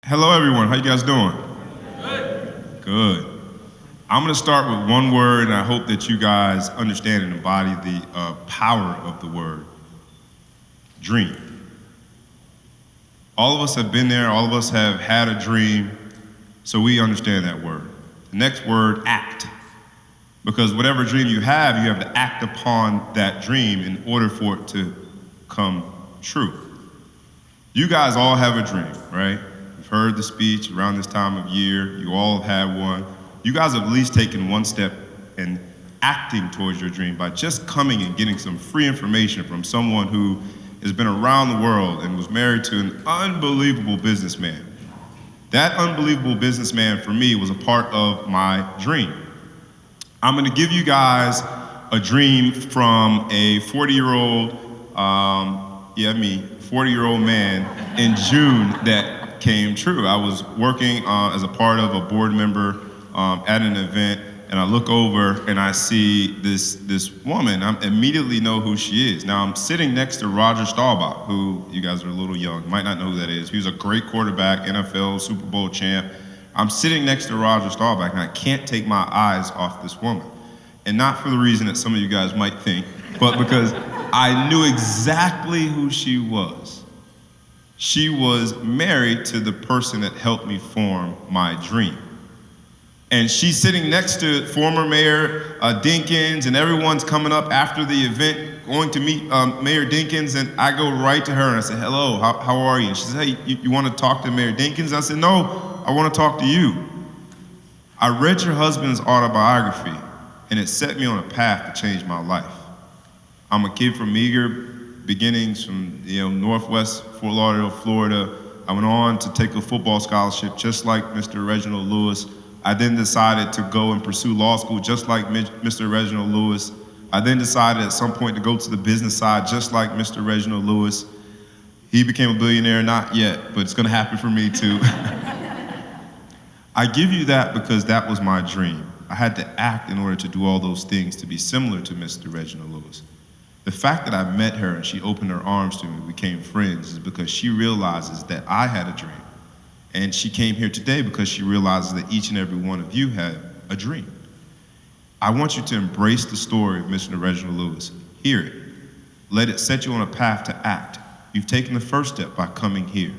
Hello, everyone. How you guys doing? Good. Good. I'm going to start with one word, and I hope that you guys understand and embody the power of the word. Dream. All of us have been there. All of us have had a dream, so we understand that word. The next word, act. Because whatever dream you have to act upon that dream in order for it to come true. You guys all have a dream, right? You've heard the speech around this time of year. You all have had one. You guys have at least taken one step in acting towards your dream by just coming and getting some free information from someone who has been around the world and was married to an unbelievable businessman. That unbelievable businessman, for me, was a part of my dream. I'm gonna give you guys a dream from a 40-year-old, 40-year-old man in June that came true. I was working as a part of a board member at an event, and I look over and I see this woman. I immediately know who she is. Now I'm sitting next to Roger Staubach, who you guys are a little young, might not know who that is. He was a great quarterback, NFL, Super Bowl champ. I'm sitting next to Roger Staubach, and I can't take my eyes off this woman. And not for the reason that some of you guys might think, but because I knew exactly who she was. She was married to the person that helped me form my dream. And she's sitting next to former Mayor Dinkins, and everyone's coming up after the event, going to meet Mayor Dinkins, and I go right to her and I say, hello, how are you? And she says, hey, you want to talk to Mayor Dinkins? I said, no, I want to talk to you. I read your husband's autobiography, and it set me on a path to change my life. I'm a kid from meager beginnings from Northwest Fort Lauderdale, Florida. I went on to take a football scholarship just like Mr. Reginald Lewis. I then decided to go and pursue law school just like Mr. Reginald Lewis. I then decided at some point to go to the business side just like Mr. Reginald Lewis. He became a billionaire, not yet, but it's gonna happen for me too. I give you that because that was my dream. I had to act in order to do all those things to be similar to Mr. Reginald Lewis. The fact that I met her and she opened her arms to me, we became friends, is because she realizes that I had a dream. And she came here today because she realizes that each and every one of you had a dream. I want you to embrace the story of Mr. Reginald Lewis. Hear it. Let it set you on a path to act. You've taken the first step by coming here.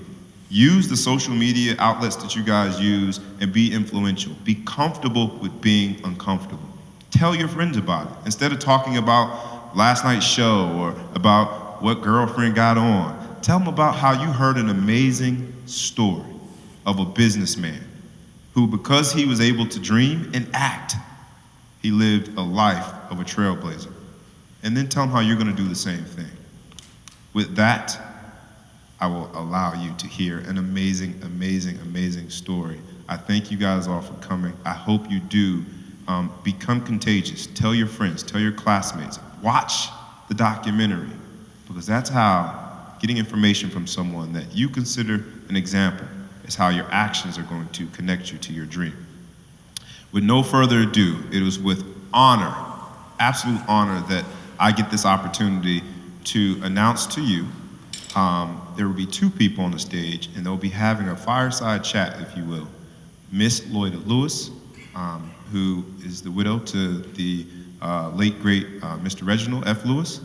Use the social media outlets that you guys use and be influential. Be comfortable with being uncomfortable. Tell your friends about it. Instead of talking about last night's show or about what girlfriend got on, tell them about how you heard an amazing story of a businessman who, because he was able to dream and act, he lived a life of a trailblazer. And then tell them how you're gonna do the same thing. With that, I will allow you to hear an amazing, amazing, amazing story. I thank you guys all for coming. I hope you do become contagious. Tell your friends, tell your classmates, watch the documentary, because that's how getting information from someone that you consider an example is how your actions are going to connect you to your dream. With no further ado, it was with honor, absolute honor, that I get this opportunity to announce to you there will be two people on the stage, and they'll be having a fireside chat, if you will. Miss Loida Lewis, who is the widow to the late, great Mr. Reginald F. Lewis,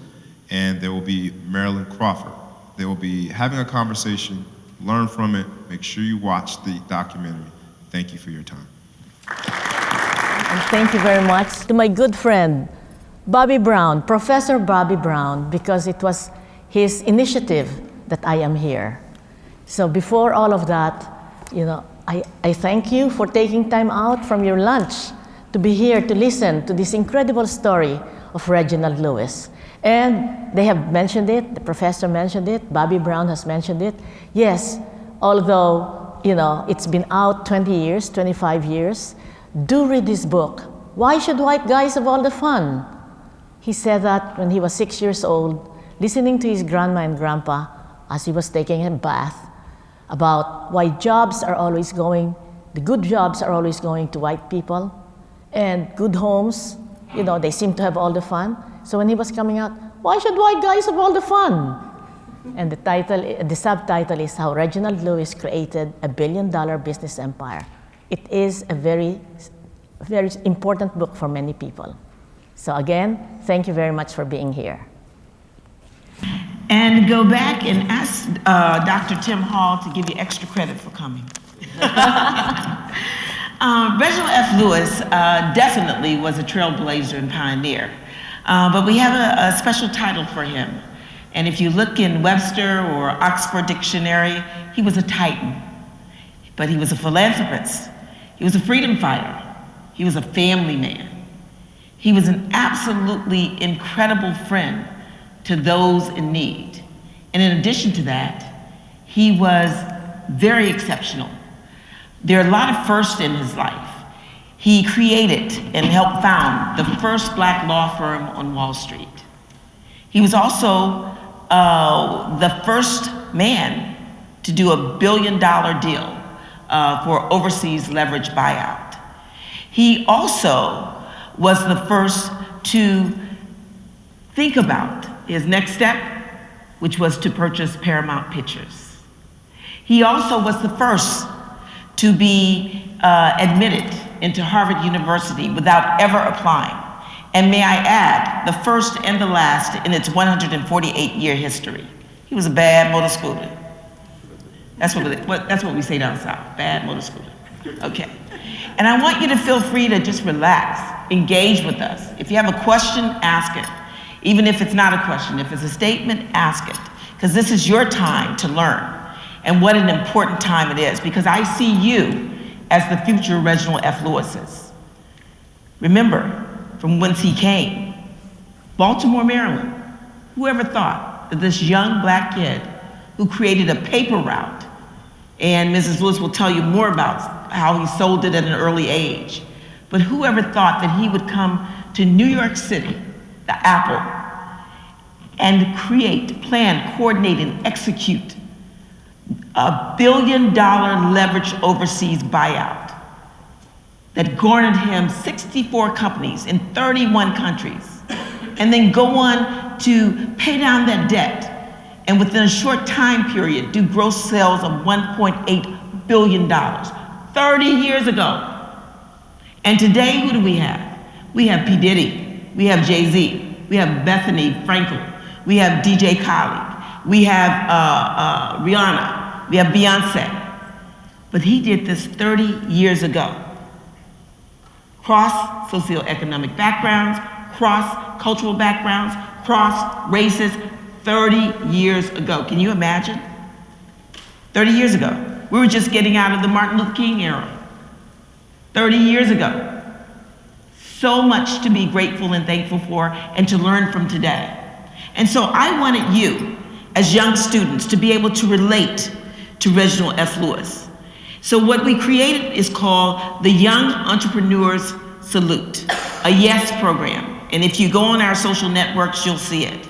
and there will be Marilyn Crawford. They will be having a conversation, learn from it, make sure you watch the documentary. Thank you for your time. And thank you very much to my good friend, Bobby Brown, Professor Bobby Brown, because it was his initiative that I am here. So before all of that, I thank you for taking time out from your lunch to be here to listen to this incredible story of Reginald Lewis. And they have mentioned it, the professor mentioned it, Bobby Brown has mentioned it. Yes, although it's been out 20 years, 25 years, do read this book. Why should white guys have all the fun? He said that when he was 6 years old, listening to his grandma and grandpa as he was taking a bath, about why jobs are always going, the good jobs are always going to white people, and good homes, they seem to have all the fun. So when he was coming out, why should white guys have all the fun? And the subtitle is How Reginald Lewis Created a Billion-Dollar Business Empire. It is a very, very important book for many people. So again, thank you very much for being here. And go back and ask Dr. Tim Hall to give you extra credit for coming. Reginald F. Lewis definitely was a trailblazer and pioneer, but we have a special title for him. And if you look in Webster or Oxford Dictionary, he was a titan, but he was a philanthropist. He was a freedom fighter. He was a family man. He was an absolutely incredible friend to those in need. And in addition to that, he was very exceptional. There are a lot of firsts in his life. He created and helped found the first black law firm on Wall Street. He was also the first man to do $1 billion deal for overseas leverage buyout. He also was the first to think about his next step, which was to purchase Paramount Pictures. He also was the first to be admitted into Harvard University without ever applying. And may I add, the first and the last in its 148-year history. He was a bad motor scooter. That's what we say down south, bad motor scooter. Okay. And I want you to feel free to just relax, engage with us. If you have a question, ask it. Even if it's not a question, if it's a statement, ask it. Because this is your time to learn. And what an important time it is, because I see you as the future Reginald F. Lewis's. Remember, from whence he came, Baltimore, Maryland. Whoever thought that this young black kid who created a paper route, and Mrs. Lewis will tell you more about how he sold it at an early age, but whoever thought that he would come to New York City, the Apple, and create, plan, coordinate, and execute $1 billion leverage overseas buyout that garnered him 64 companies in 31 countries, and then go on to pay down that debt, and within a short time period, do gross sales of $1.8 billion, 30 years ago. And today, who do we have? We have P. Diddy, we have Jay-Z, we have Bethany Frankel, we have DJ Khaled, we have Rihanna, we have Beyonce. But he did this 30 years ago. Cross socioeconomic backgrounds, cross cultural backgrounds, cross races, 30 years ago. Can you imagine? 30 years ago. We were just getting out of the Martin Luther King era. 30 years ago. So much to be grateful and thankful for and to learn from today. And so I wanted you, as young students, to be able to relate to Reginald F. Lewis. So what we created is called the Young Entrepreneurs Salute, a YES program. And if you go on our social networks, you'll see it.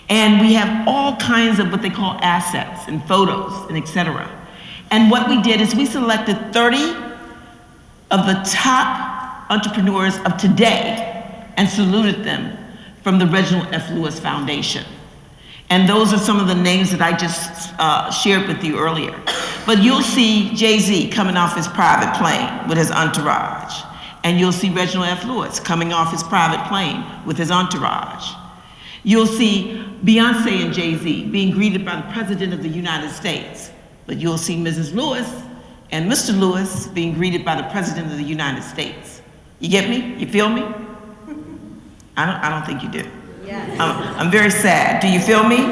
And we have all kinds of what they call assets and photos and et cetera. And what we did is we selected 30 of the top entrepreneurs of today and saluted them from the Reginald F. Lewis Foundation. And those are some of the names that I just shared with you earlier. But you'll see Jay-Z coming off his private plane with his entourage. And you'll see Reginald F. Lewis coming off his private plane with his entourage. You'll see Beyonce and Jay-Z being greeted by the President of the United States. But you'll see Mrs. Lewis and Mr. Lewis being greeted by the President of the United States. You get me? You feel me? I don't think you do. Yes. I'm very sad. Do you feel me?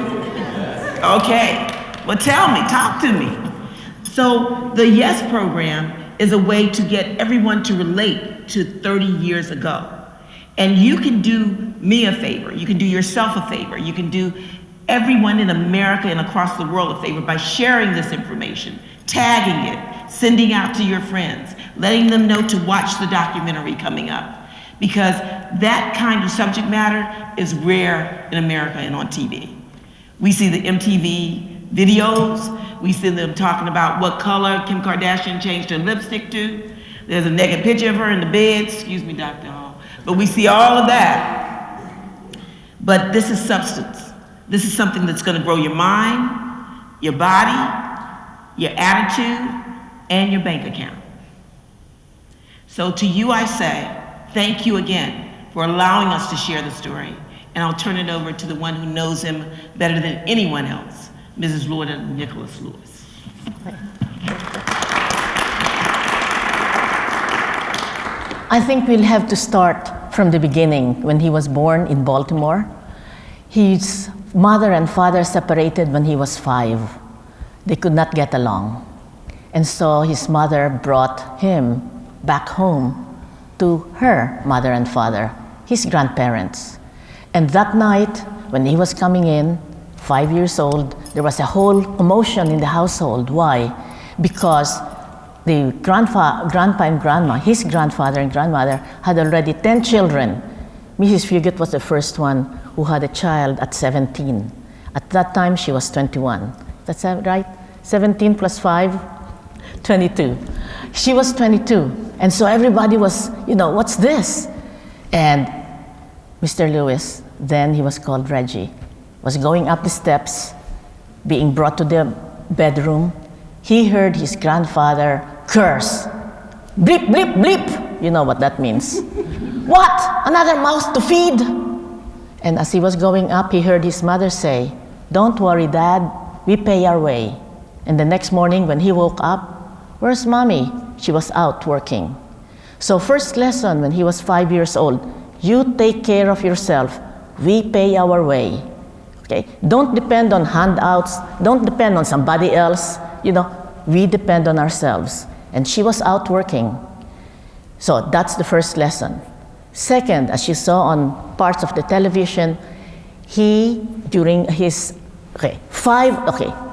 Okay. Well, tell me, talk to me. So the YES program is a way to get everyone to relate to 30 years ago. And you can do me a favor, you can do yourself a favor, you can do everyone in America and across the world a favor by sharing this information, tagging it, sending out to your friends, letting them know to watch the documentary coming up. Because that kind of subject matter is rare in America and on TV. We see the MTV videos, we see them talking about what color Kim Kardashian changed her lipstick to. There's a naked picture of her in the bed, excuse me, Dr. Hall. But we see all of that. But this is substance. This is something that's going to grow your mind, your body, your attitude, and your bank account. So to you I say, thank you again for allowing us to share the story. And I'll turn it over to the one who knows him better than anyone else, Mrs. Loida Nicholas Lewis. I think we'll have to start from the beginning. When he was born in Baltimore, his mother and father separated when he was 5. They could not get along. And so his mother brought him back home to her mother and father, his grandparents. And that night, when he was coming in, 5 years old, there was a whole commotion in the household. Why? Because the grandpa and grandma, his grandfather and grandmother, had already 10 children. Mrs. Fugit was the first one who had a child at 17. At that time, she was 21. That's right? 17 plus 5, 22. She was 22. And so everybody was, what's this? And Mr. Lewis, then he was called Reggie, was going up the steps, being brought to the bedroom. He heard his grandfather curse. Bleep, bleep, bleep. You know what that means. What? Another mouse to feed? And as he was going up, he heard his mother say, don't worry, Dad, we pay our way. And the next morning when he woke up, where's Mommy? She was out working. So first lesson when he was 5 years old, you take care of yourself. We pay our way. Okay? Don't depend on handouts. Don't depend on somebody else. We depend on ourselves. And she was out working. So that's the first lesson. Second, as you saw on parts of the television, during his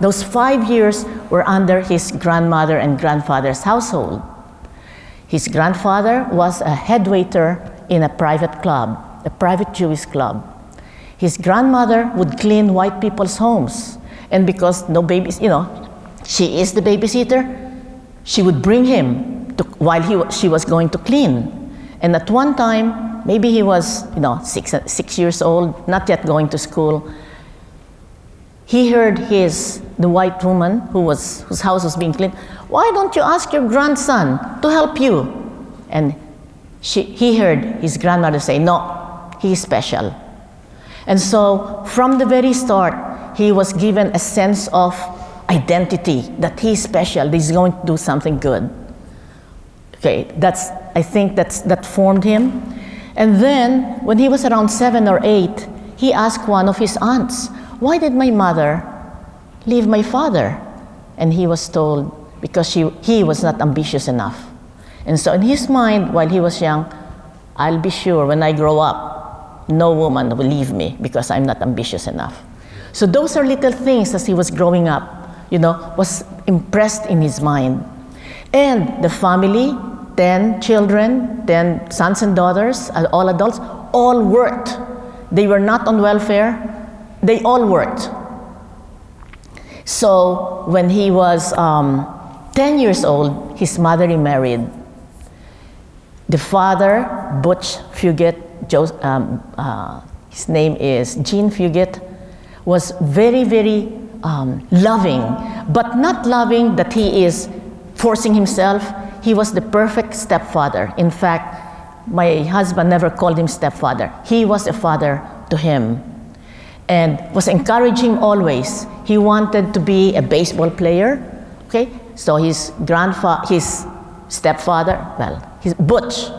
those 5 years were under his grandmother and grandfather's household. His grandfather was a head waiter in a private club, a private Jewish club. His grandmother would clean white people's homes. And because no babies, she is the babysitter, she would bring him while she was going to clean. And at one time, maybe he was, 6 years old, not yet going to school. He heard the white woman whose house was being cleaned, why don't you ask your grandson to help you? And he heard his grandmother say, no, he is special. And so from the very start, he was given a sense of identity, that he's special, that he's going to do something good. Okay, I think that formed him. And then, when he was around 7 or 8, he asked one of his aunts, why did my mother leave my father? And he was told, because he was not ambitious enough. And so in his mind, while he was young, I'll be sure when I grow up, no woman will leave me because I'm not ambitious enough. So those are little things as he was growing up, was impressed in his mind. And the family, 10 children, 10 sons and daughters, all adults, all worked. They were not on welfare. They all worked. So when he was 10 years old, his mother remarried. The father, Butch Fugit, his name is Gene Fugit, was very, very loving, but not loving that he is forcing himself. He was the perfect stepfather. In fact, my husband never called him stepfather. He was a father to him and was encouraging always. He wanted to be a baseball player. Okay, so his stepfather, his Butch,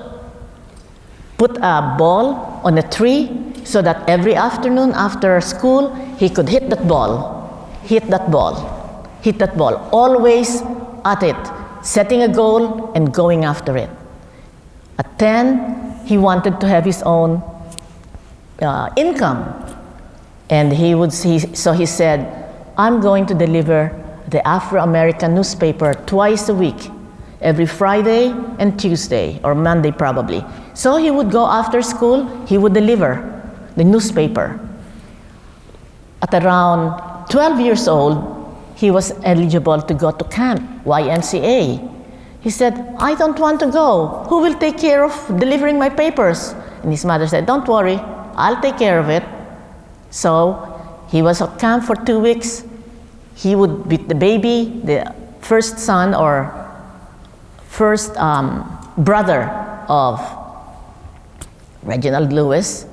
put a ball on a tree so that every afternoon after school, he could hit that ball, always at it, setting a goal and going after it. At 10, he wanted to have his own income. And so he said, I'm going to deliver the Afro-American newspaper twice a week, every Friday and Tuesday, or Monday probably. So he would go after school, he would deliver the newspaper. At around 12 years old, he was eligible to go to camp, YMCA. He said, I don't want to go. Who will take care of delivering my papers? And his mother said, don't worry, I'll take care of it. So he was at camp for 2 weeks. He would beat the baby, the first son or first brother of Reginald Lewis.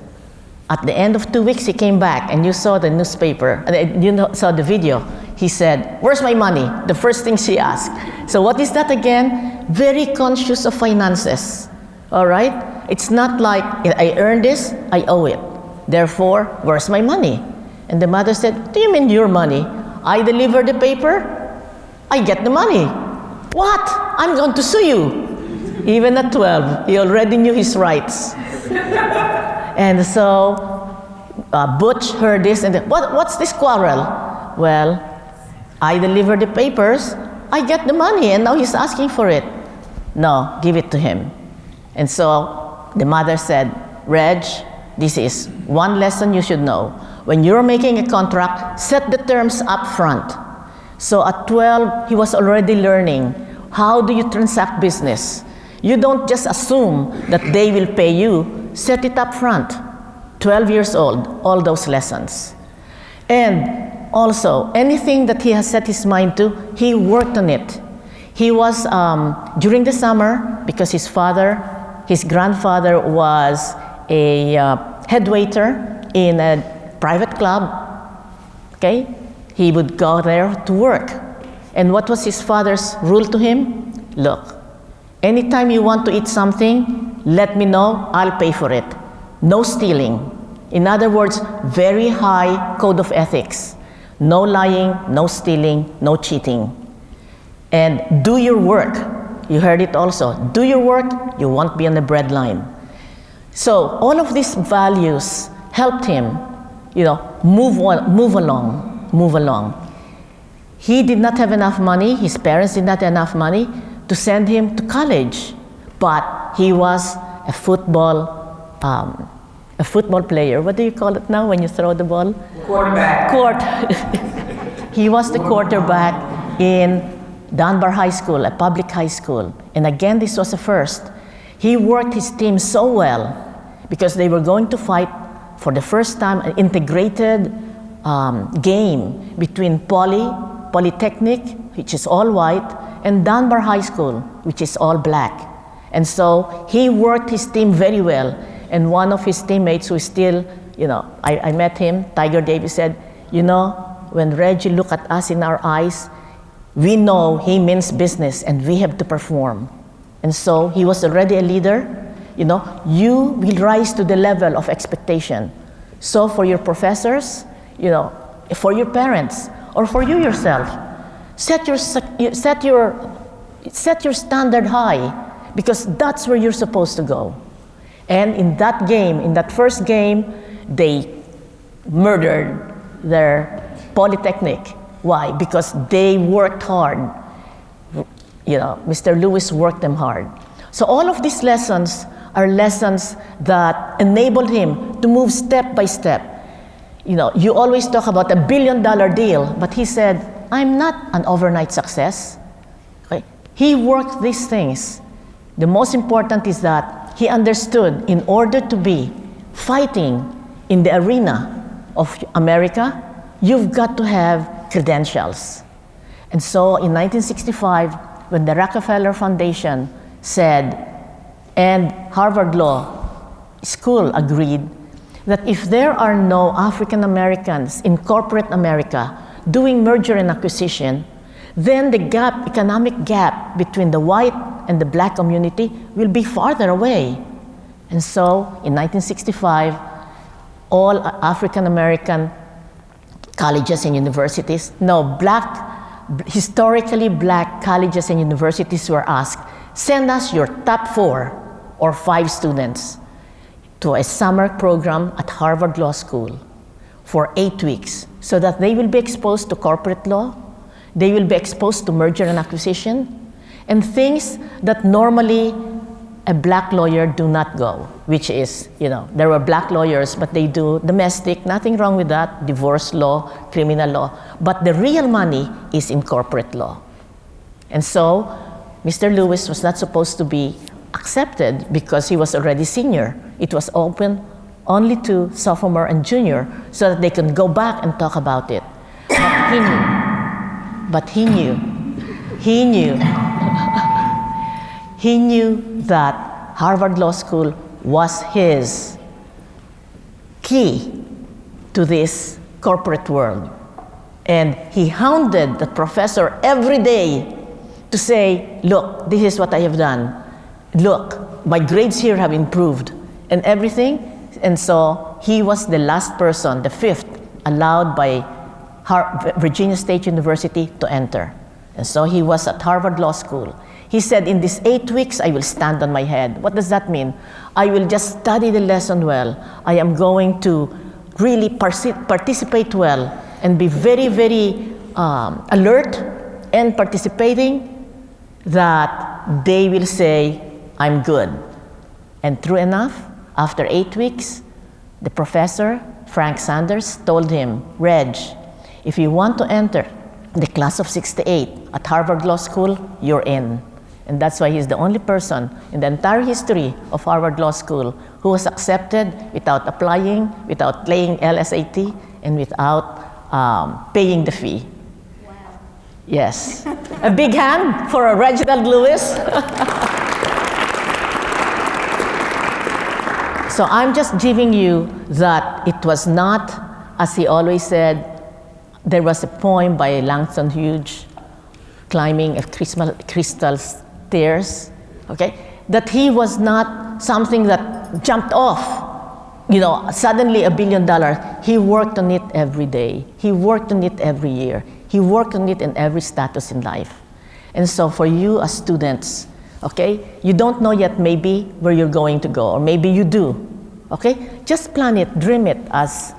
At the end of 2 weeks, he came back, and you saw the newspaper, saw the video. He said, "Where's my money?" The first thing she asked. So what is that again? Very conscious of finances, all right? It's not like, I earned this, I owe it. Therefore, where's my money? And the mother said, "Do you mean your money? I deliver the paper, I get the money." "What? I'm going to sue you." Even at 12, he already knew his rights. And so Butch heard this and said, what's this quarrel? "Well, I deliver the papers, I get the money, and now he's asking for it." "No, give it to him." And so the mother said, "Reg, this is one lesson you should know. When you're making a contract, set the terms up front." So at 12, he was already learning, how do you transact business? You don't just assume that they will pay you. Set it up front. 12 years old, all those lessons. And also, anything that he has set his mind to, he worked on it. He was, during the summer, because his grandfather was a head waiter in a private club, okay? He would go there to work. And what was his father's rule to him? "Look, anytime you want to eat something, let me know, I'll pay for it. No stealing." In other words, very high code of ethics. No lying, no stealing, no cheating. And do your work. You heard it also. Do your work, you won't be on the breadline. So all of these values helped him, move along. He did not have enough money. His parents did not have enough money to send him to college, but he was a football player. What do you call it now when you throw the ball? Quarterback. He was the quarterback in Dunbar High School, a public high school. And again, this was a first. He worked his team so well because they were going to fight for the first time an integrated game between Polytechnic, which is all white, and Dunbar High School, which is all black. And so he worked his team very well. And one of his teammates who is still, I met him, Tiger Davis, said, "When Reggie look at us in our eyes, we know he means business and we have to perform." And so he was already a leader. You will rise to the level of expectation. So for your professors, for your parents, or for you yourself, set your standard high, because that's where you're supposed to go. And in that first game, they murdered their Polytechnic. Why? Because they worked hard. Mr. Lewis worked them hard. So all of these lessons are lessons that enabled him to move step by step. You always talk about $1 billion deal, but he said, "I'm not an overnight success." Okay? He worked these things. The most important is that he understood in order to be fighting in the arena of America, you've got to have credentials. And so in 1965, when the Rockefeller Foundation said, and Harvard Law School agreed, that if there are no African Americans in corporate America doing merger and acquisition, then the economic gap between the white and the black community will be farther away. And so in 1965, all African American colleges and universities, historically black colleges and universities were asked, send us your top 4 or 5 students to a summer program at Harvard Law School for 8 weeks so that they will be exposed to corporate law, they will be exposed to merger and acquisition, and things that normally a black lawyer do not go, which is, there were black lawyers, but they do domestic, nothing wrong with that, divorce law, criminal law, but the real money is in corporate law. And so, Mr. Lewis was not supposed to be accepted because he was already senior. It was open only to sophomore and junior so that they can go back and talk about it. But he knew he knew that Harvard Law School was his key to this corporate world. And he hounded the professor every day to say, look, this is what I have done. Look, my grades here have improved and everything. And so he was the last person, the fifth, allowed by Virginia State University to enter. And so he was at Harvard Law School. He said, in these 8 weeks, I will stand on my head. What does that mean? I will just study the lesson well. I am going to really participate well and be very, very alert and participating, that they will say, I'm good. And true enough, after 8 weeks, the professor, Frank Sanders, told him, Reg, if you want to enter the class of 68 at Harvard Law School, you're in. And that's why he's the only person in the entire history of Harvard Law School who was accepted without applying, without playing LSAT, and without paying the fee. Wow. Yes. A big hand for Reginald Lewis. So I'm just giving you that it was not, as he always said, there was a poem by Langston Hughes, Climbing a Crystal Stairs, okay? That he was not something that jumped off, suddenly $1 billion. He worked on it every day. He worked on it every year. He worked on it in every status in life. And so for you as students, okay, you don't know yet maybe where you're going to go, or maybe you do, okay? Just plan it, dream it, as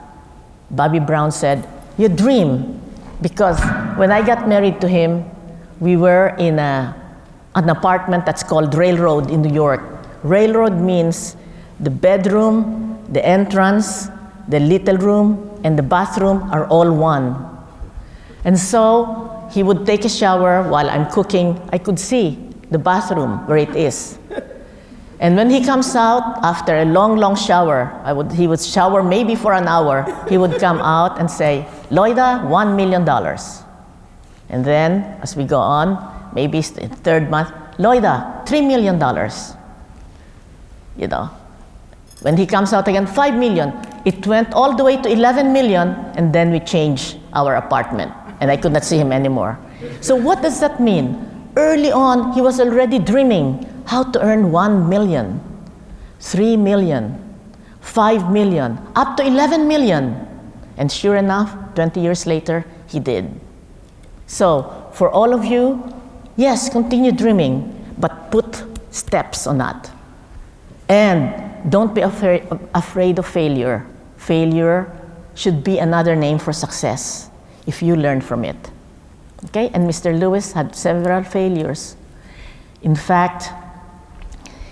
Bobby Brown said, you dream. Because when I got married to him, we were in an apartment that's called Railroad in New York. Railroad means the bedroom, the entrance, the little room, and the bathroom are all one. And so he would take a shower while I'm cooking. I could see the bathroom where it is. And when he comes out after a long, long shower, he would shower maybe for an hour. He would come out and say, Loida, $1 million. And then, as we go on, maybe it's the third month, Loida, $3 million. When he comes out again, 5 million. It went all the way to 11 million, and then we changed our apartment, and I could not see him anymore. So what does that mean? Early on, he was already dreaming how to earn 1 million, 3 million, 5 million, up to 11 million. And sure enough, 20 years later, he did. So for all of you, yes, continue dreaming, but put steps on that. And don't be afraid of failure. Failure should be another name for success if you learn from it. Okay? And Mr. Lewis had several failures. In fact,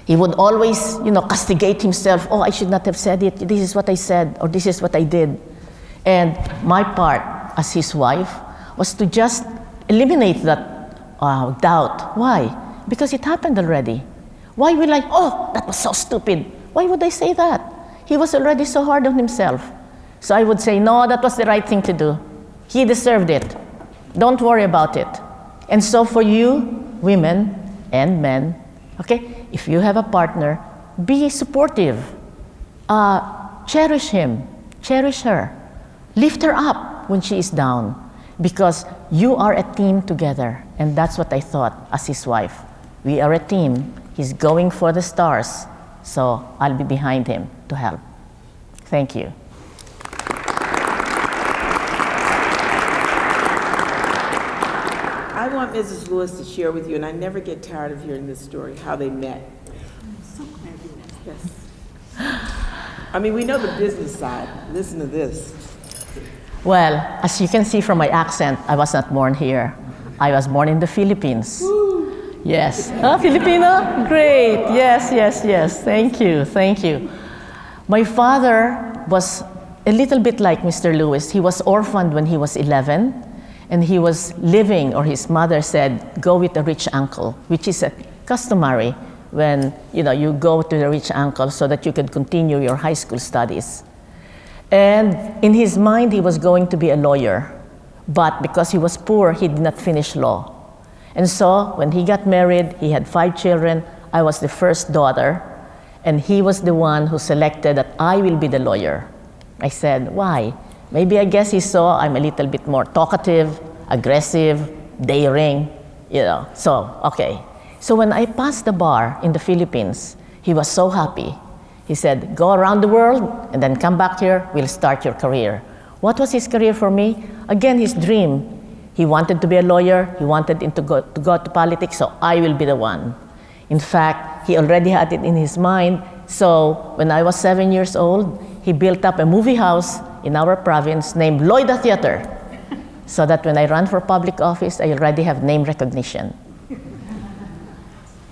he would always, castigate himself. Oh, I should not have said it. This is what I said, or this is what I did. And my part as his wife was to just eliminate that doubt. Why? Because it happened already. Why will that was so stupid. Why would I say that? He was already so hard on himself. So I would say, no, that was the right thing to do. He deserved it. Don't worry about it. And so for you, women and men, okay, if you have a partner, be supportive. Cherish him, cherish her. Lift her up when she is down, because you are a team together. And that's what I thought as his wife. We are a team. He's going for the stars, so I'll be behind him to help. Thank you. I want Mrs. Lewis to share with you, and I never get tired of hearing this story, how they met. I'm so glad you asked. Yes. I mean, we know the business side. Listen to this. Well, as you can see from my accent, I was not born here. I was born in the Philippines. Woo. Yes. Filipino? Great. Yes, yes, yes. Thank you. Thank you. My father was a little bit like Mr. Lewis. He was orphaned when he was 11, and he was living, or his mother said, go with a rich uncle, which is customary when you go to the rich uncle so that you could continue your high school studies. And in his mind, he was going to be a lawyer. But because he was poor, he did not finish law. And so when he got married, he had 5 children. I was the first daughter. And he was the one who selected that I will be the lawyer. I said, why? Maybe I guess he saw I'm a little bit more talkative, aggressive, daring, So, okay. So when I passed the bar in the Philippines, he was so happy. He said, go around the world and then come back here, we'll start your career. What was his career for me? Again, his dream. He wanted to be a lawyer. He wanted to go to politics, so I will be the one. In fact, he already had it in his mind. So when I was 7 years old, he built up a movie house in our province named Loida Theater, so that when I run for public office, I already have name recognition.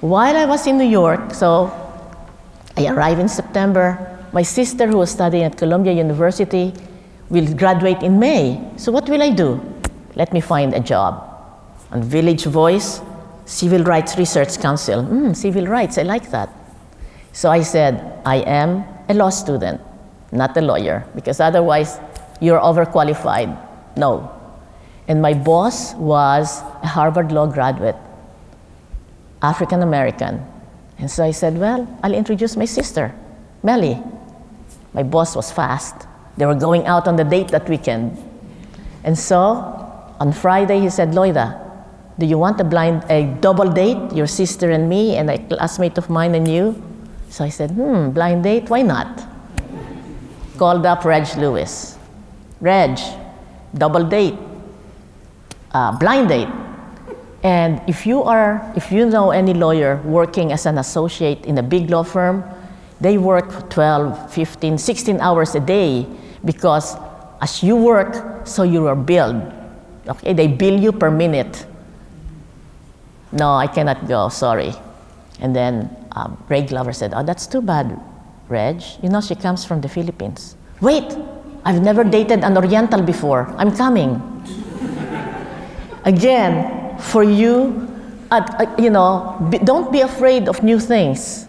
While I was in New York, so I arrived in September. My sister, who was studying at Columbia University, will graduate in May. So what will I do? Let me find a job. On Village Voice, Civil Rights Research Council. Civil rights, I like that. So I said, I am a law student, not a lawyer, because otherwise you're overqualified. No. And my boss was a Harvard Law graduate, African American. And so I said, well, I'll introduce my sister, Melly. My boss was fast. They were going out on the date that weekend. And so on Friday, he said, Loida, do you want a double date, your sister and me, and a classmate of mine and you? So I said, blind date, why not? Called up Reg Lewis. Reg, double date, blind date. And if you know any lawyer working as an associate in a big law firm, they work 12, 15, 16 hours a day, because as you work, so you are billed. Okay, they bill you per minute. No, I cannot go, sorry. And then Ray Glover said, oh, that's too bad, Reg. She comes from the Philippines. Wait, I've never dated an Oriental before. I'm coming. Again, for you, don't be afraid of new things.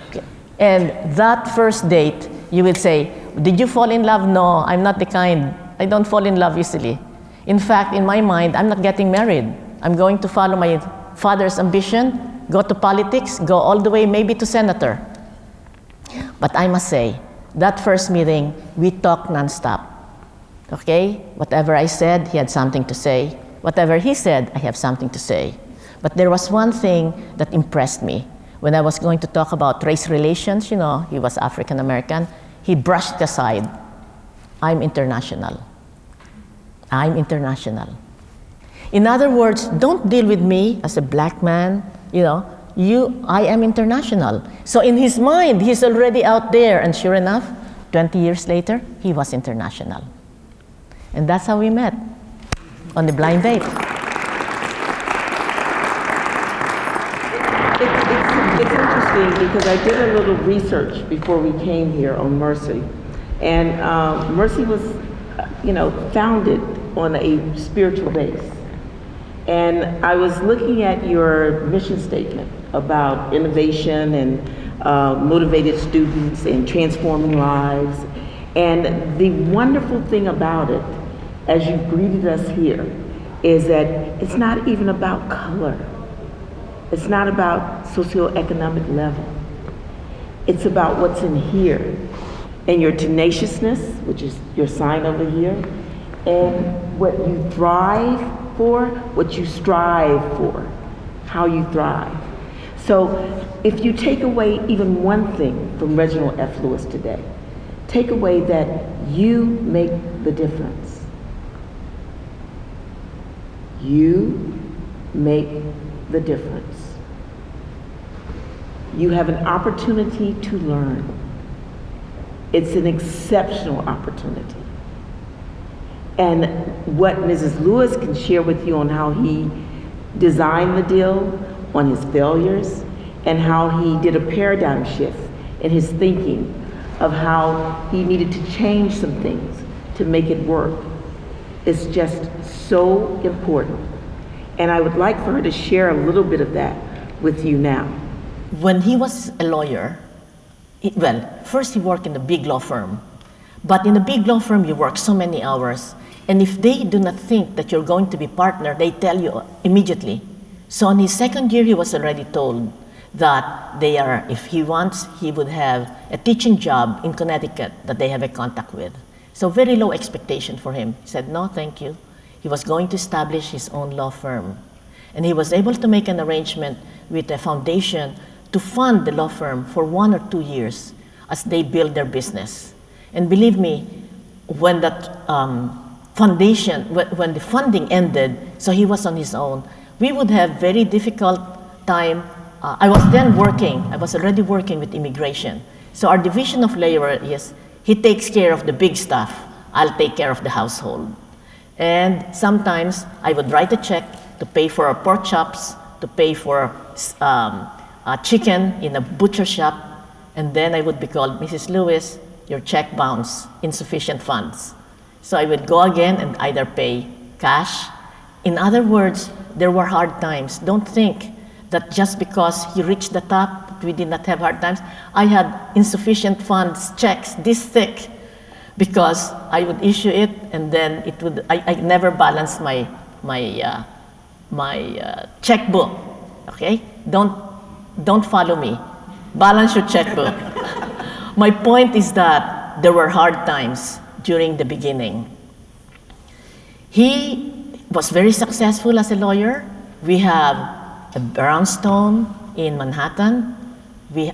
Okay. And that first date, you will say, did you fall in love? No, I'm not the kind. I don't fall in love easily. In fact, in my mind, I'm not getting married. I'm going to follow my father's ambition, go to politics, go all the way maybe to senator. But I must say, that first meeting, we talked nonstop. Okay? Whatever I said, he had something to say. Whatever he said, I have something to say. But there was one thing that impressed me. When I was going to talk about race relations, he was African American, he brushed it aside. I'm international. I'm international. In other words, don't deal with me as a black man, I am international. So in his mind, he's already out there, and sure enough, 20 years later, he was international. And that's how we met, on the blind date. It's interesting because I did a little research before we came here on Mercy. And Mercy was, founded on a spiritual base. And I was looking at your mission statement about innovation and motivated students and transforming lives. And the wonderful thing about it, as you greeted us here, is that it's not even about color. It's not about socioeconomic level. It's about what's in here. And your tenaciousness, which is your sign over here, and what you thrive for, what you strive for, how you thrive. So if you take away even one thing from Reginald F. Lewis today, take away that you make the difference. You make the difference. You have an opportunity to learn. It's an exceptional opportunity. And what Mrs. Lewis can share with you on how he designed the deal, on his failures, and how he did a paradigm shift in his thinking of how he needed to change some things to make it work, is just so important. And I would like for her to share a little bit of that with you now. When he was a lawyer, well, first he worked in a big law firm. But in a big law firm, you work so many hours. And if they do not think that you're going to be partner, they tell you immediately. So in his second year, he was already told that they are, if he wants, he would have a teaching job in Connecticut that they have a contact with. So very low expectation for him. He said, no, thank you. He was going to establish his own law firm. And he was able to make an arrangement with a foundation to fund the law firm for 1 or 2 years as they build their business. And believe me, when that foundation, when the funding ended, so he was on his own, we would have very difficult time. I was already working with immigration. So our division of labor is, he takes care of the big stuff, I'll take care of the household. And sometimes I would write a check to pay for our pork chops, to pay for chicken in a butcher shop, and then I would be called, Mrs. Lewis, your check bounced, insufficient funds. So I would go again and either pay cash. In other words, there were hard times. Don't think that just because he reached the top, we did not have hard times. I had insufficient funds, checks this thick, because I would issue it and then it would, I never balanced my checkbook, okay? Don't follow me. Balance your checkbook. My point is that there were hard times during the beginning. He was very successful as a lawyer. We have a brownstone in Manhattan,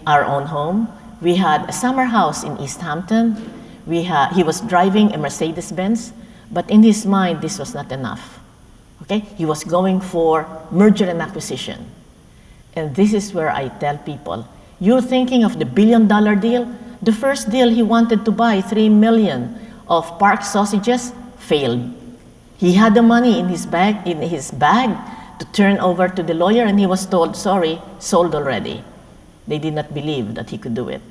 our own home. We had a summer house in East Hampton. He was driving a Mercedes-Benz, but in his mind, this was not enough. Okay? He was going for merger and acquisition. And this is where I tell people, you're thinking of the billion-dollar deal? The first deal he wanted to buy, $3 million of Park sausages, failed. He had the money in his bag to turn over to the lawyer, and he was told, sorry, sold already. They did not believe that he could do it.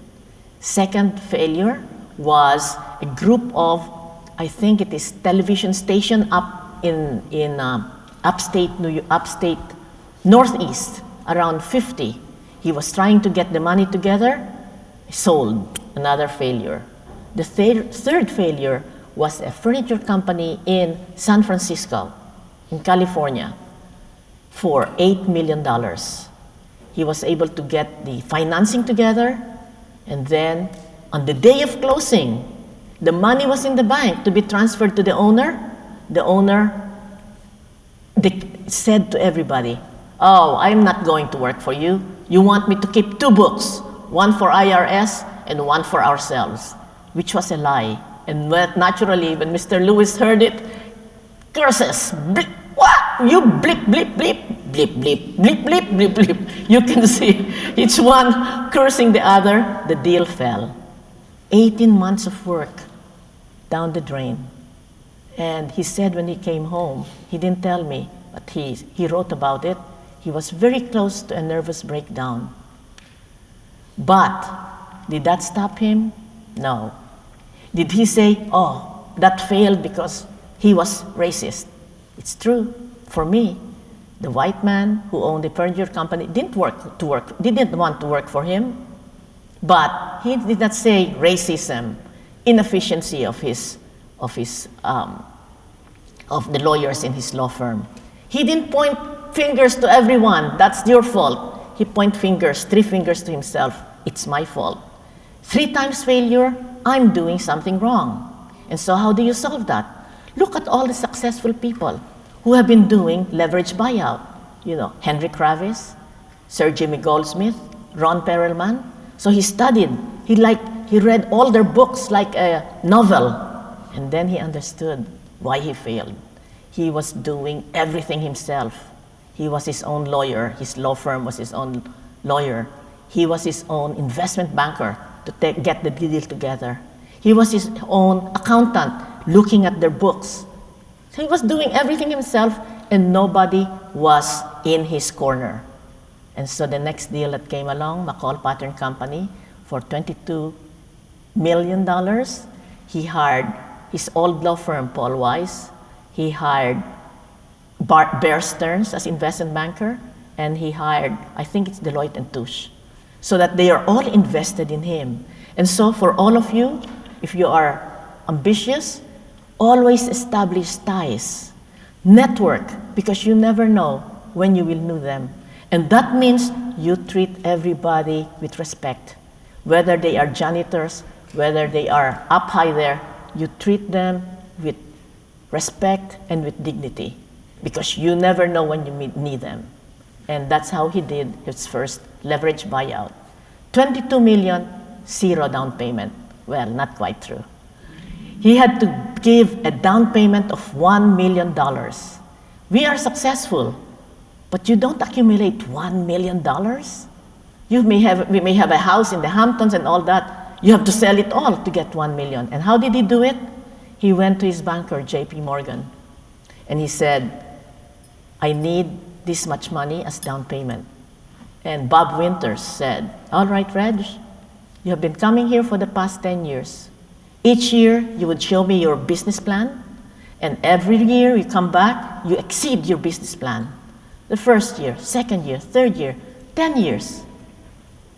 Second failure was a group of, I think it is television station up in upstate Northeast, around 50. He was trying to get the money together, sold, another failure. The third failure was a furniture company in San Francisco, in California, for $8 million. He was able to get the financing together, and then on the day of closing, the money was in the bank to be transferred to the owner. The owner said to everybody, oh, I'm not going to work for you. You want me to keep 2 books, one for IRS and one for ourselves, which was a lie. And naturally, when Mr. Lewis heard it, curses, blip, what? You blip, blip, blip, blip, blip, blip, blip, blip, blip. You can see each one cursing the other. The deal fell. 18 months of work down the drain. And he said when he came home, he didn't tell me, but he wrote about it. He was very close to a nervous breakdown. But did that stop him? No. Did he say, oh, that failed because he was racist? It's true. For me, the white man who owned the furniture company didn't want to work for him, but he did not say racism, inefficiency of the lawyers in his law firm. He didn't point fingers to everyone. That's your fault. He pointed 3 fingers to himself. It's my fault. 3 times failure, I'm doing something wrong. And so how do you solve that? Look at all the successful people who have been doing leverage buyout. You know, Henry Kravis, Sir Jimmy Goldsmith, Ron Perelman. So he studied. He read all their books like a novel. And then he understood why he failed. He was doing everything himself. He was his own lawyer. His law firm was his own lawyer. He was his own investment banker to get the deal together. He was his own accountant looking at their books. So he was doing everything himself, and nobody was in his corner. And so the next deal that came along, McCall Pattern Company, for $22 million, he hired his old law firm, Paul Weiss. He hired Bear Stearns as investment banker, and he hired, I think it's Deloitte & Touche, so that they are all invested in him. And so for all of you, if you are ambitious, always establish ties, network, because you never know when you will know them. And that means you treat everybody with respect. Whether they are janitors, whether they are up high there, you treat them with respect and with dignity, because you never know when you need them. And that's how he did his first leverage buyout. 22 million, zero down payment. Well, not quite true. He had to give a down payment of $1 million. We are successful, but you don't accumulate $1 million. We may have a house in the Hamptons and all that. You have to sell it all to get 1 million. And how did he do it? He went to his banker, JP Morgan, and he said, I need this much money as down payment. And Bob Winters said, all right, Reg, you have been coming here for the past 10 years. Each year, you would show me your business plan, and every year you come back, you exceed your business plan. The first year, second year, third year, 10 years.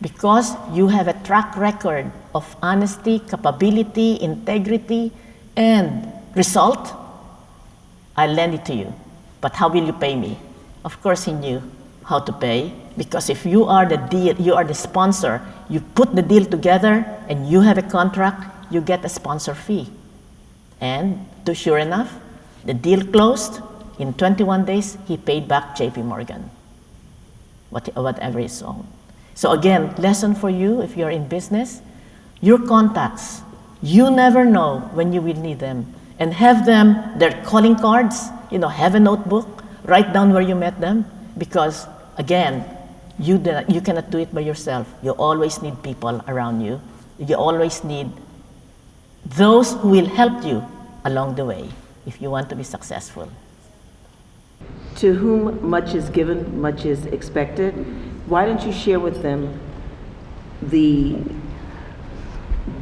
Because you have a track record of honesty, capability, integrity, and result, I'll lend it to you. But how will you pay me? Of course, he knew how to pay, because if you are the deal, you are the sponsor, you put the deal together and you have a contract, you get a sponsor fee. And sure enough, the deal closed. In 21 days, he paid back JP Morgan, whatever is owed. So again, lesson for you if you're in business, your contacts, you never know when you will need them. And have them, their calling cards, have a notebook, write down where you met them, because again, you cannot do it by yourself. You always need people around you. You always need those who will help you along the way if you want to be successful. To whom much is given, much is expected. Why don't you share with them the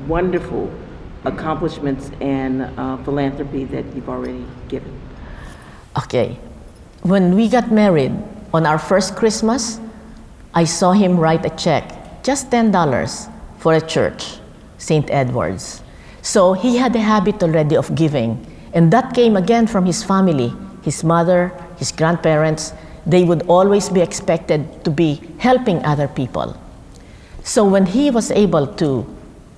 wonderful accomplishments and philanthropy that you've already given? Okay. When we got married on our first Christmas, I saw him write a check, just $10 for a church, St. Edward's. So he had a habit already of giving. And that came again from his family, his mother, his grandparents. They would always be expected to be helping other people. So when he was able to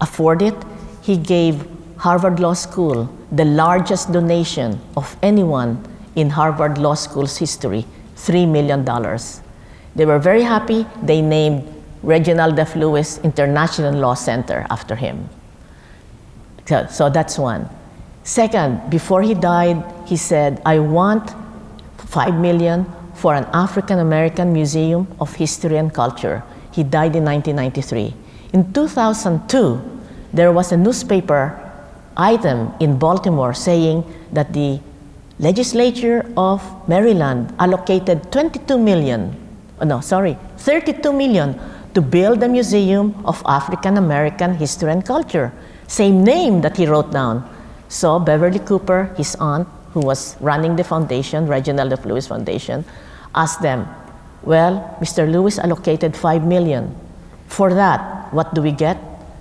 afford it, he gave Harvard Law School the largest donation of anyone in Harvard Law School's history, $3 million. They were very happy. They named Reginald F. Lewis International Law Center after him. So that's one. Second, before he died, he said, I want $5 million for an African American Museum of History and Culture. He died in 1993. In 2002, there was a newspaper item in Baltimore saying that the legislature of Maryland allocated $32 million to build a museum of African American history and culture. Same name that he wrote down. So Beverly Cooper, his aunt, who was running the foundation, Reginald F. Lewis Foundation, asked them, well, Mr. Lewis allocated $5 million. For that, what do we get?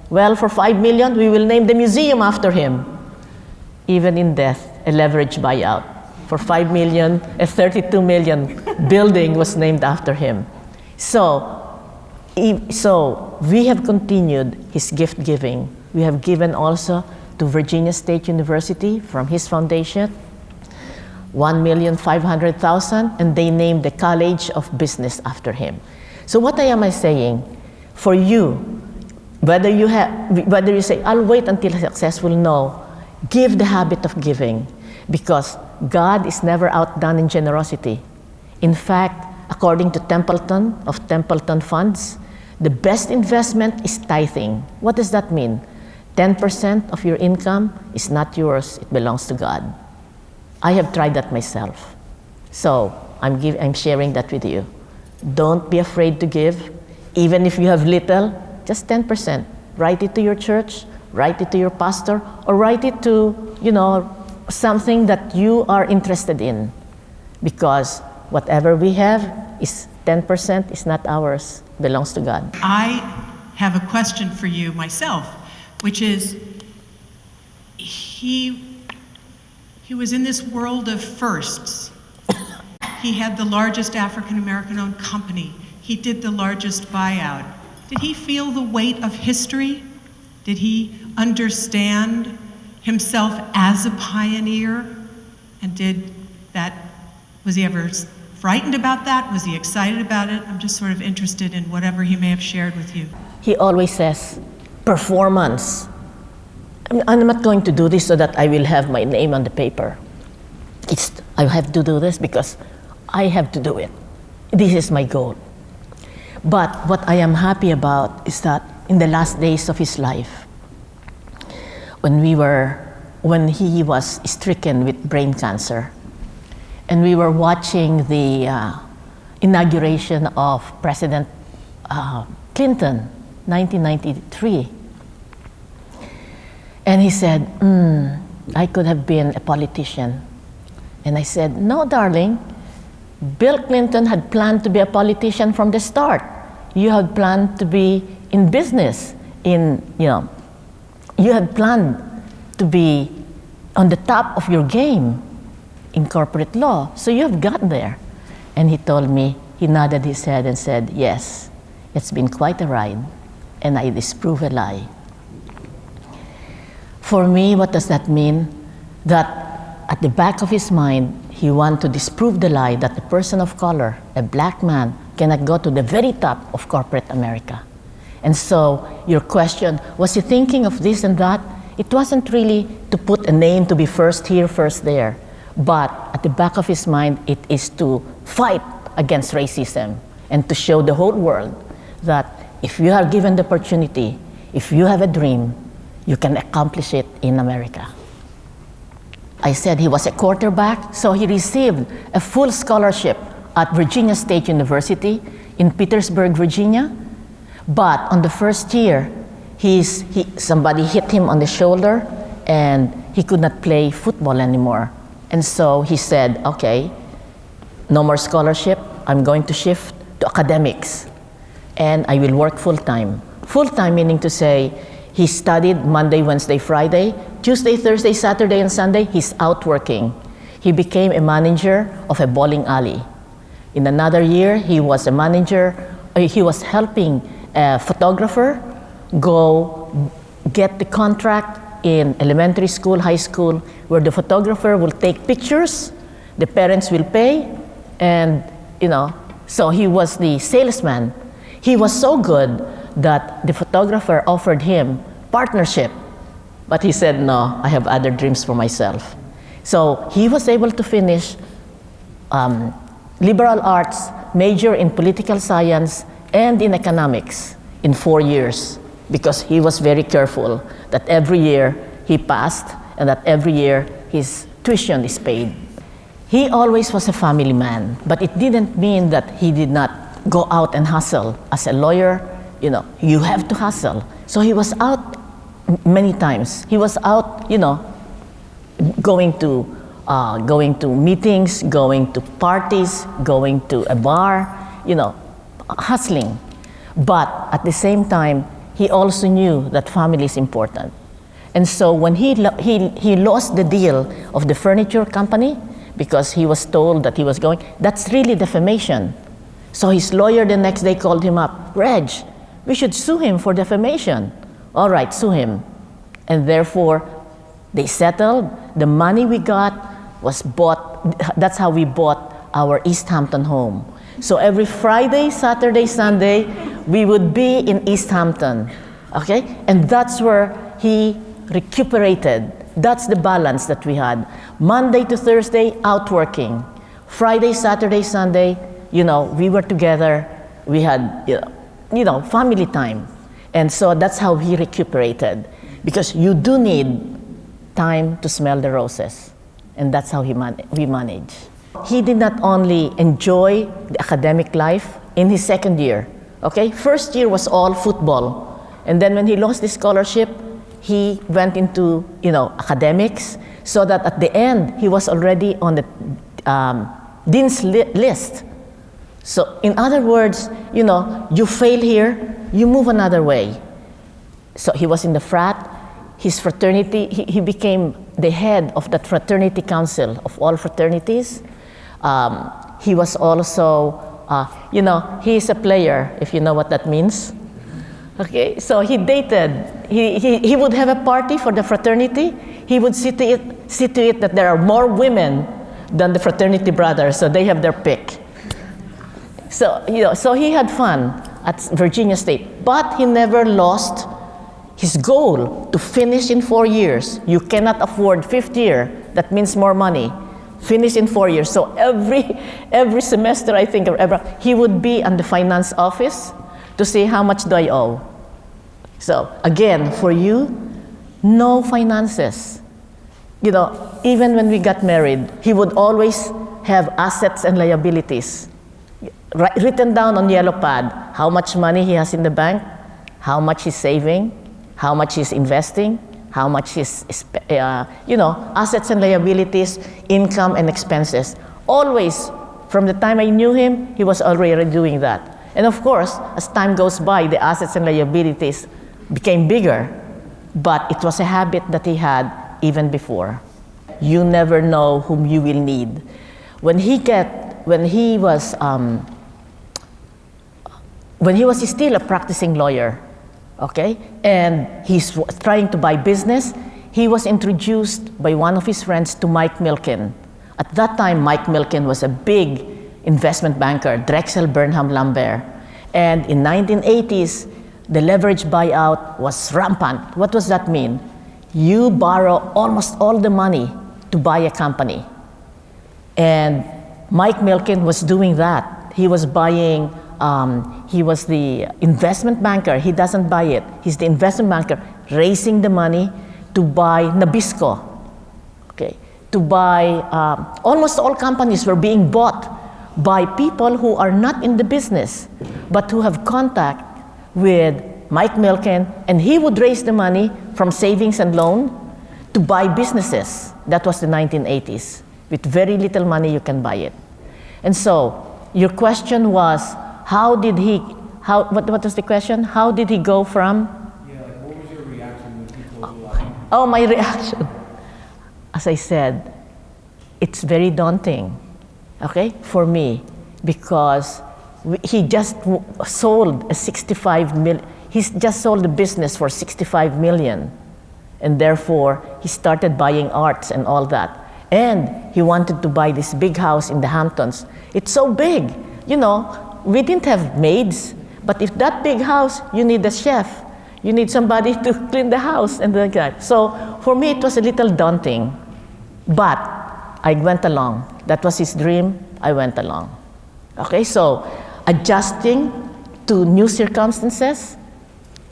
Well, for $5 million, we will name the museum after him. Even in death, a leverage buyout. For $5 million, a $32 million building was named after him. So we have continued his gift giving. We have given also to Virginia State University from his foundation, $1,500,000, and they named the College of Business after him. So what am I saying? For you, whether you say, I'll wait until successful, no. Give the habit of giving, because God is never outdone in generosity. In fact, according to Templeton, of Templeton Funds, the best investment is tithing. What does that mean? 10% of your income is not yours, it belongs to God. I have tried that myself. So I'm sharing that with you. Don't be afraid to give. Even if you have little, just 10%. Write it to your church, write it to your pastor, or write it to, something that you are interested in. Because whatever we have is 10% is not ours, belongs to God. I have a question for you myself, which is, he was in this world of firsts. He had the largest African-American owned company. He did the largest buyout. Did he feel the weight of history? Did he understand himself as a pioneer? And was he ever frightened about that? Was he excited about it? I'm just sort of interested in whatever he may have shared with you. He always says, performance. I'm not going to do this so that I will have my name on the paper. I have to do this because I have to do it. This is my goal. But what I am happy about is that in the last days of his life, when he was stricken with brain cancer, and we were watching the inauguration of President Clinton, 1993, and he said, I could have been a politician. And I said, no, darling, Bill Clinton had planned to be a politician from the start. You had planned to be in business, you had planned to be on the top of your game in corporate law, so you have gotten there. And he told me, he nodded his head and said, yes, it's been quite a ride, and I disprove a lie. For me, what does that mean? That at the back of his mind, he wanted to disprove the lie that a person of color, a black man, cannot go to the very top of corporate America. And so your question, was he thinking of this and that? It wasn't really to put a name to be first here, first there. But at the back of his mind, it is to fight against racism and to show the whole world that if you are given the opportunity, if you have a dream, you can accomplish it in America. I said he was a quarterback, so he received a full scholarship at Virginia State University in Petersburg, Virginia. But on the first year, somebody hit him on the shoulder and he could not play football anymore. And so he said, okay, no more scholarship, I'm going to shift to academics and I will work full-time. Full-time meaning to say he studied Monday, Wednesday, Friday, Tuesday, Thursday, Saturday, and Sunday, he's out working. He became a manager of a bowling alley. In another year, he was a manager, he was helping a photographer go get the contract in elementary school, high school, where the photographer will take pictures, the parents will pay, and so he was the salesman. He was so good that the photographer offered him partnership, but he said, no, I have other dreams for myself. So he was able to finish liberal arts, major in political science and in economics in 4 years, because he was very careful that every year he passed and that every year his tuition is paid. He always was a family man, but it didn't mean that he did not go out and hustle. As a lawyer, you have to hustle. So he was out many times. He was out, going to meetings, going to parties, going to a bar, hustling. But at the same time, he also knew that family is important. And so when he lost the deal of the furniture company because he was told that he was going, that's really defamation. So his lawyer the next day called him up, Reg, we should sue him for defamation. All right, sue him. And therefore, they settled. The money we got was bought, that's how we bought our East Hampton home. So every Friday, Saturday, Sunday, we would be in East Hampton, okay? And that's where he recuperated. That's the balance that we had. Monday to Thursday, out working. Friday, Saturday, Sunday, we were together. We had, family time. And so that's how he recuperated. Because you do need time to smell the roses. And that's how we manage. He did not only enjoy the academic life in his second year, okay? First year was all football. And then when he lost the scholarship, he went into, academics, so that at the end, he was already on the dean's list. So in other words, you fail here, you move another way. So he was in the frat, his fraternity, he became the head of that fraternity council of all fraternities. He was also, he is a player, if you know what that means. Okay, so he dated, he would have a party for the fraternity. He would see to it that there are more women than the fraternity brothers, so they have their pick. So, so he had fun at Virginia State, but he never lost his goal to finish in 4 years. You cannot afford fifth year, that means more money. Finish in 4 years. So every semester, I think, he would be on the finance office to say, how much do I owe? So again, for you, no finances. Even when we got married, he would always have assets and liabilities written down on yellow pad. How much money he has in the bank, how much he's saving, how much he's investing, how much he's, assets and liabilities, income and expenses. Always, from the time I knew him, he was already doing that. And of course, as time goes by, the assets and liabilities became bigger, but it was a habit that he had even before. You never know whom you will need. When he was still a practicing lawyer, okay, and he's trying to buy business, he was introduced by one of his friends to Mike Milken. At that time, Mike Milken was a big investment banker, Drexel Burnham Lambert. And in 1980s, the leverage buyout was rampant. What does that mean? You borrow almost all the money to buy a company. And Mike Milken was doing that. He was buying, he was the investment banker. He doesn't buy it. He's the investment banker raising the money to buy Nabisco. Okay, to buy, almost all companies were being bought by people who are not in the business, but who have contact with Mike Milken, and he would raise the money from savings and loan to buy businesses. That was the 1980s. With very little money, you can buy it. And so, your question was, what was the question? How did he go from? Yeah, like what was your reaction when he told you like? Oh, my reaction. As I said, it's very daunting, okay, for me, because he just sold a 65 million, he's just sold the business for 65 million. And therefore, he started buying arts and all that. And he wanted to buy this big house in the Hamptons. It's so big, we didn't have maids, but if that big house, you need a chef, you need somebody to clean the house and like that. So for me, it was a little daunting, but I went along. That was his dream, I went along. Okay, so adjusting to new circumstances,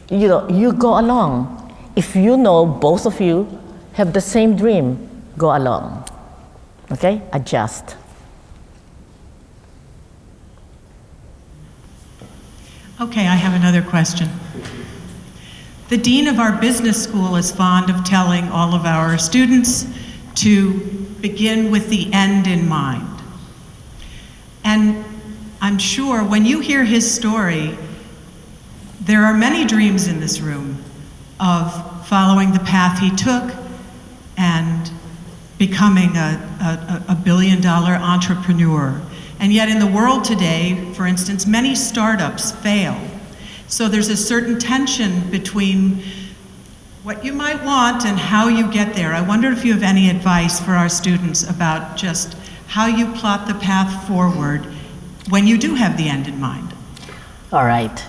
you go along. If you know both of you have the same dream, go along. Okay, adjust. Okay, I have another question. The dean of our business school is fond of telling all of our students to begin with the end in mind. And I'm sure when you hear his story, there are many dreams in this room of following the path he took and becoming a billion-dollar entrepreneur. And yet in the world today, for instance, many startups fail. So there's a certain tension between what you might want and how you get there. I wonder if you have any advice for our students about just how you plot the path forward when you do have the end in mind. All right.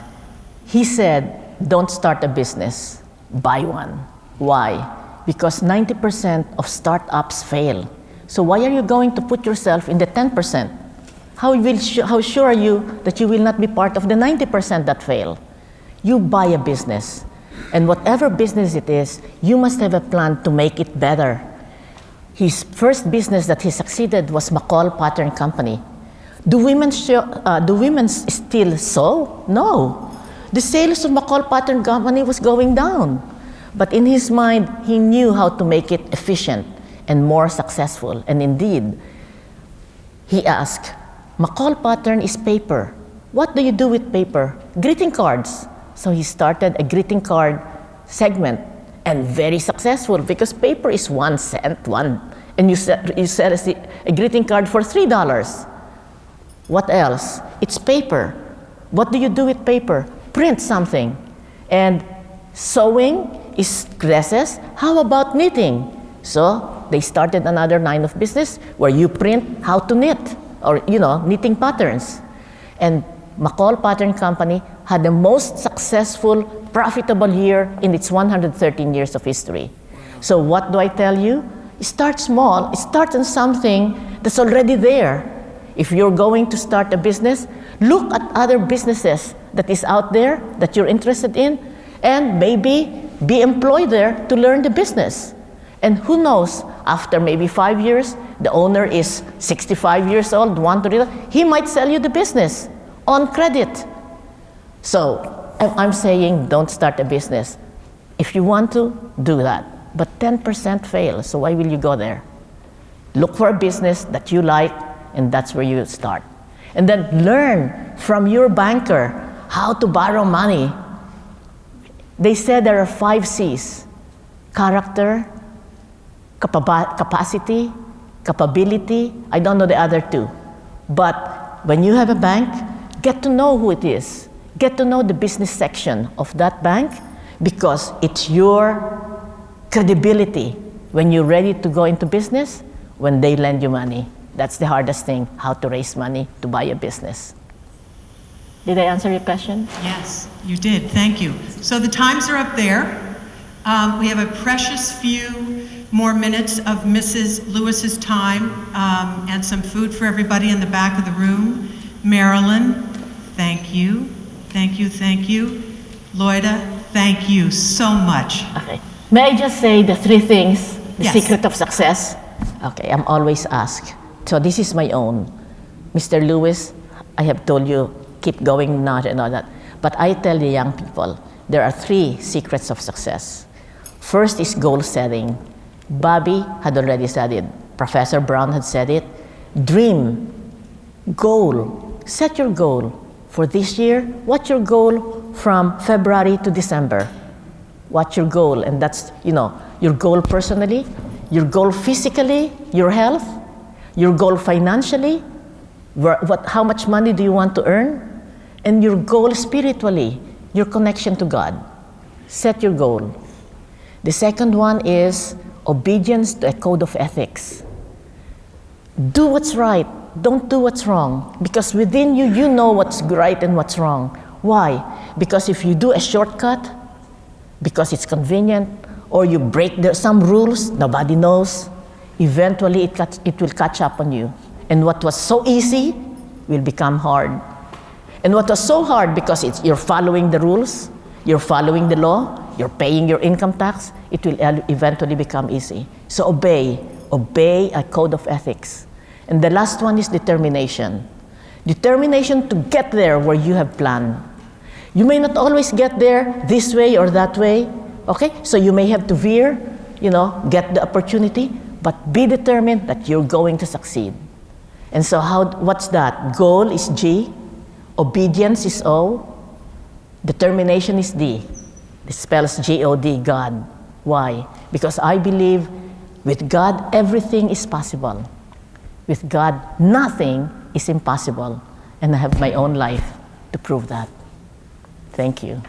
He said, don't start a business, buy one. Why? Because 90% of startups fail. So why are you going to put yourself in the 10%? How sure are you that you will not be part of the 90% that fail? You buy a business, and whatever business it is, you must have a plan to make it better. His first business that he succeeded was McCall Pattern Company. Do women still sew? No. The sales of McCall Pattern Company was going down. But in his mind, he knew how to make it efficient and more successful. And indeed, he asked, McCall pattern is paper. What do you do with paper? Greeting cards. So he started a greeting card segment, and very successful because paper is 1 cent, and you sell a greeting card for $3. What else? It's paper. What do you do with paper? Print something. And sewing is dresses. How about knitting? So they started another line of business where you print how to knit, or knitting patterns. And McCall Pattern Company had the most successful, profitable year in its 113 years of history. So what do I tell you? Start small. Start on something that's already there. If you're going to start a business, look at other businesses that is out there that you're interested in, and maybe be employed there to learn the business. And who knows, after maybe 5 years, the owner is 65 years old, he might sell you the business on credit. So I'm saying don't start a business. If you want to, do that. But 10% fail, so why will you go there? Look for a business that you like, and that's where you start. And then learn from your banker how to borrow money. They said there are 5 C's: character, capacity, capability. I don't know the other 2. But when you have a bank, get to know who it is. Get to know the business section of that bank, because it's your credibility when you're ready to go into business, when they lend you money. That's the hardest thing, how to raise money to buy a business. Did I answer your question? Yes, you did. Thank you. So the times are up there. We have a precious few more minutes of Mrs. Lewis's time, and some food for everybody in the back of the room. Marilyn, thank you. Thank you, thank you. Loida, thank you so much. Okay. May I just say the 3 things, the Yes. secret of success? Okay, I'm always asked. So this is my own. Mr. Lewis, I have told you, keep going, not and all that. But I tell the young people, there are 3 secrets of success. First is goal setting. Bobby had already said it. Professor Brown had said it. Dream, goal, set your goal. For this year, what's your goal from February to December? What's your goal? And that's, your goal personally, your goal physically, your health, your goal financially, how much money do you want to earn, and your goal spiritually, your connection to God. Set your goal. The second one is obedience to a code of ethics. Do what's right. Don't do what's wrong, because within you, you know what's right and what's wrong. Why? Because if you do a shortcut, because it's convenient, or you break some rules, nobody knows, eventually it will catch up on you. And what was so easy will become hard. And what was so hard, because you're following the rules, you're following the law, you're paying your income tax, it will eventually become easy. So obey a code of ethics. And the last one is determination. Determination to get there where you have planned. You may not always get there this way or that way, okay? So you may have to veer, get the opportunity, but be determined that you're going to succeed. And so what's that? Goal is G, obedience is O, determination is D. It spells G-O-D, God. Why? Because I believe with God, everything is possible. With God, nothing is impossible. And I have my own life to prove that. Thank you.